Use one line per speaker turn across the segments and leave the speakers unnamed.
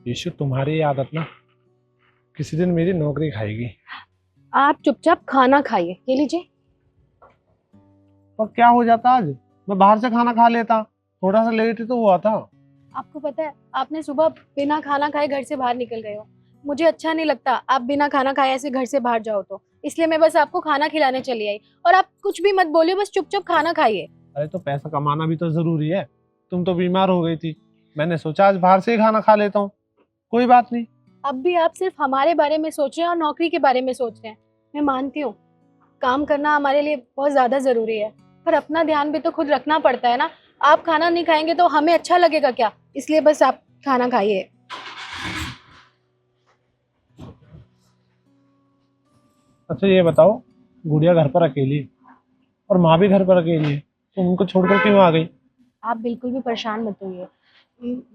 यीशु, तुम्हारी ये आदत ना किसी दिन मेरी नौकरी खाएगी।
आप चुपचाप खाना खाइए, ये लीजिए।
और क्या हो जाता आज, मैं बाहर से खाना खा लेता, थोड़ा सा लेट ही तो हुआ था।
आपको पता है, आपने सुबह बिना खाना खाए घर से बाहर निकल गए हो। मुझे अच्छा नहीं लगता आप बिना खाना खाए ऐसे घर से बाहर जाओ, तो इसलिए मैं बस आपको खाना खिलाने चली आई। और आप कुछ भी मत बोलिए, बस चुपचाप खाना खाइए।
अरे तो पैसा कमाना भी तो जरूरी है। तुम तो बीमार हो गई थी, मैंने सोचा आज बाहर से ही खाना खा लेता हूँ। कोई बात नहीं।
अब भी आप सिर्फ हमारे बारे में सोच रहे हैं और नौकरी के बारे में सोच रहे हैं। मैं मानती हूँ काम करना हमारे लिए बहुत ज्यादा जरूरी है, पर अपना ध्यान भी तो खुद रखना पड़ता है ना। आप खाना नहीं खाएंगे तो हमें अच्छा लगेगा क्या? इसलिए बस आप खाना खाइए।
अच्छा ये बताओ, गुड़िया घर पर अकेली है और माँ भी घर पर अकेली है, तो उनको छोड़कर क्यों आ गई?
आप बिल्कुल भी परेशान मत होइए।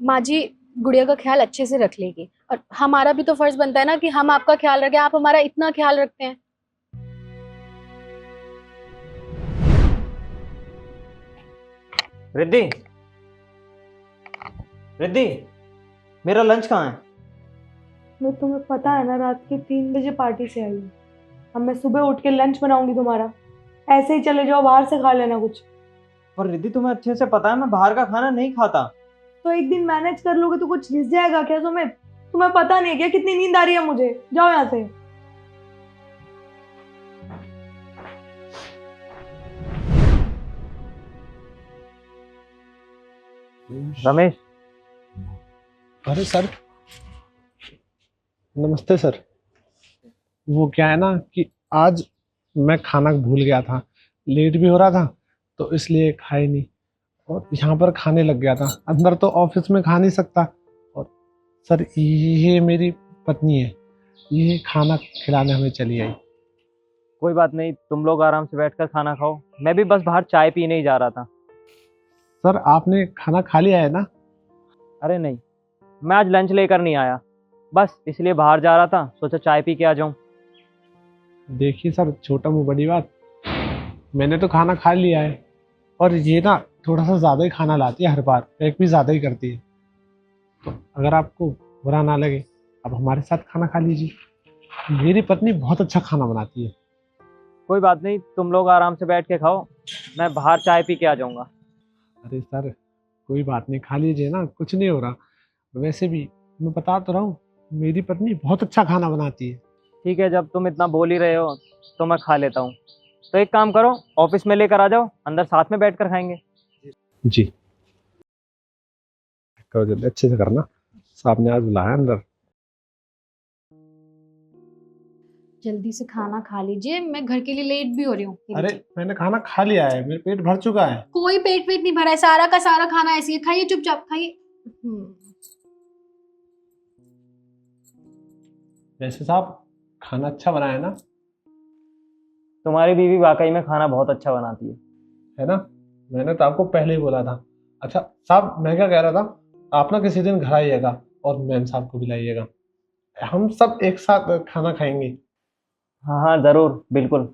माँ जी गुड़िया का ख्याल अच्छे से रख लेगी, और हमारा भी तो फर्ज बनता है ना कि हम आपका ख्याल रखें। आप हमारा इतना ख्याल रखते हैं।
रिद्धि, रिद्धि, मेरा लंच कहाँ है?
वो तुम्हें पता है ना, रात के 3 बजे पार्टी से आई हूँ। अब मैं सुबह उठ के लंच बनाऊंगी तुम्हारा। ऐसे ही चले जाओ, बाहर से खा लेना कुछ।
और रिद्धि, तुम्हें अच्छे से पता है मैं बाहर का खाना नहीं खाता।
तो एक दिन मैनेज कर लोगे तो कुछ घिस जाएगा क्या तुम्हें? तुम्हें पता नहीं है क्या कितनी नींद आ रही है मुझे? जाओ यहाँ से।
रमेश,
अरे सर, नमस्ते सर। वो क्या है ना कि आज मैं खाना भूल गया था, लेट भी हो रहा था, तो इसलिए खाए नहीं। और यहाँ पर खाने लग गया था, अंदर तो ऑफिस में खा नहीं सकता। और सर ये मेरी पत्नी है, ये खाना खिलाने हमें चली आई।
कोई बात नहीं, तुम लोग आराम से बैठकर खाना खाओ। मैं भी बस बाहर चाय पीने ही जा रहा था।
सर आपने खाना खा लिया है ना?
अरे नहीं, मैं आज लंच लेकर नहीं आया, बस इसलिए बाहर जा रहा था, सोचा चाय पी के आ जाऊं।
देखिए सर, छोटा मुंह बड़ी बात, मैंने तो खाना खा लिया है। और ये ना थोड़ा सा ज़्यादा ही खाना लाती है, हर बार पैक भी ज़्यादा ही करती है। तो अगर आपको बुरा ना लगे, आप हमारे साथ खाना खा लीजिए। मेरी पत्नी बहुत अच्छा खाना बनाती है।
कोई बात नहीं, तुम लोग आराम से बैठ के खाओ, मैं बाहर चाय पी के आ जाऊंगा।
अरे सर, कोई बात नहीं, खा लीजिए ना, कुछ नहीं हो रहा। वैसे भी मैं बता तो रहा हूँ, मेरी पत्नी बहुत अच्छा खाना बनाती है।
ठीक है, जब तुम इतना बोल ही रहे हो तो मैं खा लेता हूँ। तो एक काम करो, ऑफिस में लेकर आ जाओ, अंदर साथ में बैठकर खाएंगे।
जी, करो जल्दी, अच्छे से करना, साहब ने आज बुलाया अंदर।
जल्दी से खाना खा लीजिए, मैं घर के लिए लेट भी हो रही हूँ। ये
अरे
लीजिए।
मैंने खाना खा लिया है, मेरे पेट भर चुका है।
कोई पेट वेट नहीं भरा है, सारा का सारा खाना ऐसे ही है। खाइए चुपचाप खाइए।
वैसे साहब, खाना अच्छा बनाया है ना?
तुम्हारी बीवी वाकई में खाना बहुत अच्छा बनाती
है ना? मैंने तो आपको पहले ही बोला था। अच्छा साहब, मैं क्या कह रहा था, आप ना किसी दिन घर आइएगा और मैम साहब को भी लाइएगा, हम सब एक साथ खाना खाएंगे।
हाँ हाँ, जरूर, बिल्कुल।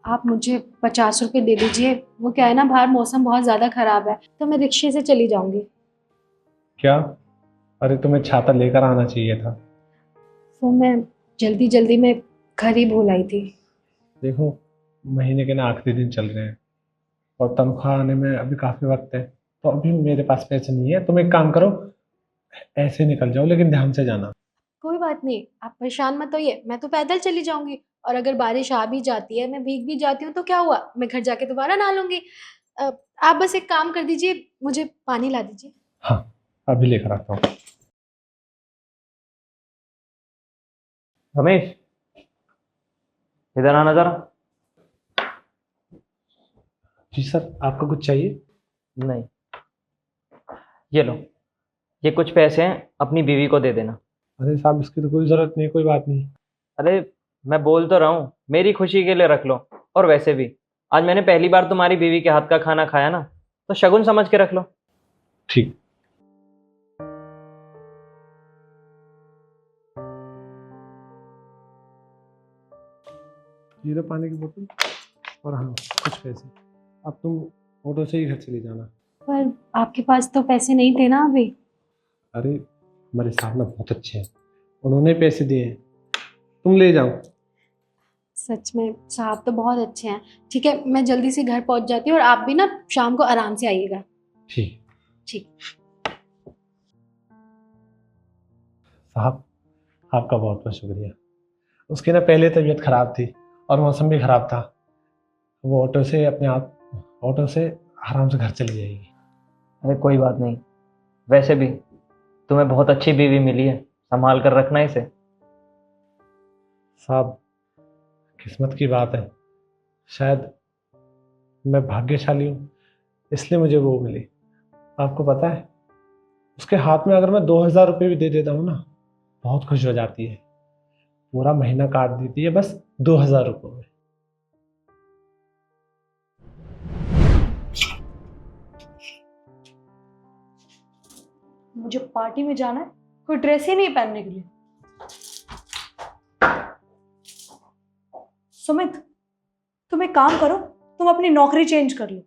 आप मुझे 50 रुपए दे दीजिए। वो क्या है ना, बाहर मौसम बहुत ज्यादा खराब है, तो मैं रिक्शे से चली जाऊंगी।
क्या? अरे तुम्हें छाता लेकर आना चाहिए था।
वो मैं जल्दी जल्दी में घर ही भूल आई थी।
देखो, महीने के ना आखिरी दिन चल रहे हैं और तनख्वाह आने में अभी काफी वक्त है, तो अभी मेरे पास पैसे नहीं है। तुम एक काम करो, ऐसे निकल जाओ, लेकिन ध्यान से जाना।
कोई बात नहीं, आप परेशान मत होइए, मैं तो पैदल चली जाऊंगी। और अगर बारिश आ भी जाती है, मैं भीग भी जाती हूँ, तो क्या हुआ, मैं घर जाके दोबारा नहा लूंगी। अ, आप बस एक काम कर दीजिए, मुझे पानी ला दीजिए।
हाँ, अभी लेकर आता हूँ।
रमेश, इधर आना जरा।
जी सर, आपको कुछ चाहिए?
नहीं, ये लो, ये कुछ पैसे हैं, अपनी बीवी को दे देना।
अरे साहब, इसकी तो कोई जरूरत नहीं, कोई बात नहीं।
अरे, मैं बोल तो रहा हूँ, मेरी खुशी के लिए रख लो। और वैसे भी आज मैंने पहली बार तुम्हारी बीवी के हाथ का खाना खाया ना, तो शगुन समझ के रख लो।
ठीक। ये लो पानी की बोतल, और हाँ कुछ पैसे। अब तुम ऑटो से ही घर चले जाना।
पर आपके पास तो पैसे नहीं थे ना अभी।
अरे हमारे साहब ना बहुत अच्छे हैं, उन्होंने पैसे दिए हैं, तुम ले जाओ।
सच में साहब तो बहुत अच्छे हैं। ठीक है, मैं जल्दी से घर पहुंच जाती हूँ और आप भी ना शाम को आराम से आइएगा।
ठीक।
ठीक।
साहब आपका बहुत बहुत शुक्रिया। उसकी ना पहले तबीयत खराब थी और मौसम भी खराब था, वो ऑटो से आराम से घर चली जाएगी।
अरे कोई बात नहीं, वैसे भी तुम्हें बहुत अच्छी बीवी मिली है, संभाल कर रखना इसे।
साहब किस्मत की बात है, शायद मैं भाग्यशाली हूँ इसलिए मुझे वो मिली। आपको पता है, उसके हाथ में अगर मैं 2000 रुपये भी दे देता हूँ ना, बहुत खुश हो जाती है, पूरा महीना काट देती है बस 2000 रुपये में।
मुझे पार्टी में जाना है, कोई ड्रेस ही नहीं पहनने के लिए। सुमित, तुम एक काम करो, तुम अपनी नौकरी चेंज कर लो।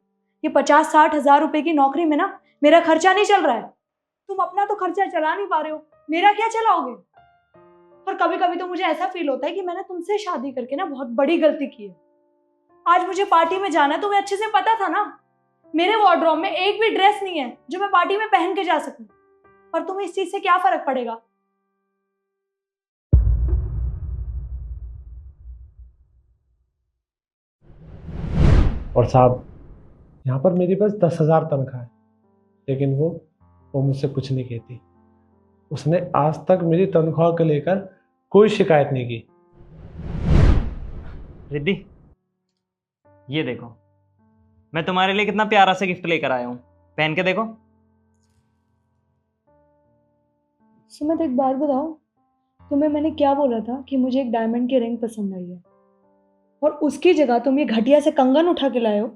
ये 50-60 हजार रुपए की नौकरी में ना मेरा खर्चा नहीं चल रहा है। तुम अपना तो खर्चा चला नहीं पा रहे हो, मेरा क्या चलाओगे? पर कभी कभी तो मुझे ऐसा फील होता है कि मैंने तुमसे शादी करके ना बहुत बड़ी गलती की है। आज मुझे पार्टी में जाना है, तुम्हें अच्छे से पता था ना। मेरे वार्डरोब में एक भी ड्रेस नहीं है जो मैं पार्टी में पहन के जा सकूं। पर तुम्हें इस चीज से क्या फर्क पड़ेगा?
और साहब यहाँ पर मेरी बस 10,000 तनख्वाह है, लेकिन वो मुझसे कुछ नहीं कहती। उसने आज तक मेरी तनख्वाह को लेकर कोई शिकायत नहीं की।
रिद्धि, ये देखो, मैं तुम्हारे लिए कितना प्यारा सा गिफ्ट लेकर आया हूँ, पहन के देखो।
सुमित एक बात बताओ, तुम्हें मैंने क्या बोला था कि मुझे एक डायमंड की रिंग पसंद आई है, और उसकी जगह तुम ये घटिया से कंगन उठा के लाए हो।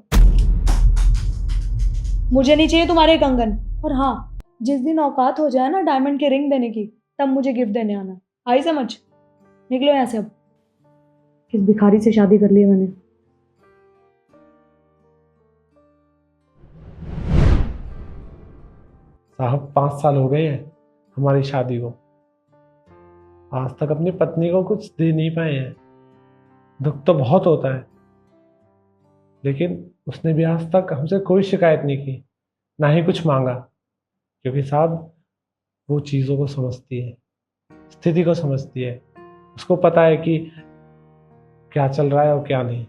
मुझे नहीं चाहिए तुम्हारे कंगन। और हाँ, जिस दिन औकात हो जाए ना डायमंड की रिंग देने की, तब मुझे गिफ्ट देने आना। आई समझ? निकलो यहाँ से अब। किस भिखारी से शादी कर ली है मैंने।
साहब 5 साल हो गए हैं हमारी शादी को, आज तक अपनी पत्नी को कुछ दे नहीं पाए हैं। दुख तो बहुत होता है, लेकिन उसने भी आज तक हमसे कोई शिकायत नहीं की, ना ही कुछ मांगा। क्योंकि साहब वो चीज़ों को समझती है, स्थिति को समझती है, उसको पता है कि क्या चल रहा है और क्या नहीं।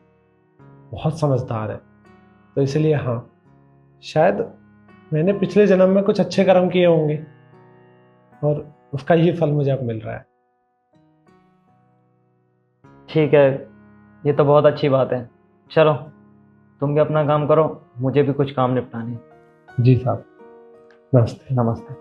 बहुत समझदार है। तो इसलिए हाँ, शायद मैंने पिछले जन्म में कुछ अच्छे कर्म किए होंगे और उसका ये फल मुझे अब मिल रहा है।
ठीक है, ये तो बहुत अच्छी बात है। चलो तुम भी अपना काम करो, मुझे भी कुछ काम निपटाने।
जी साहब, नमस्ते।
नमस्ते।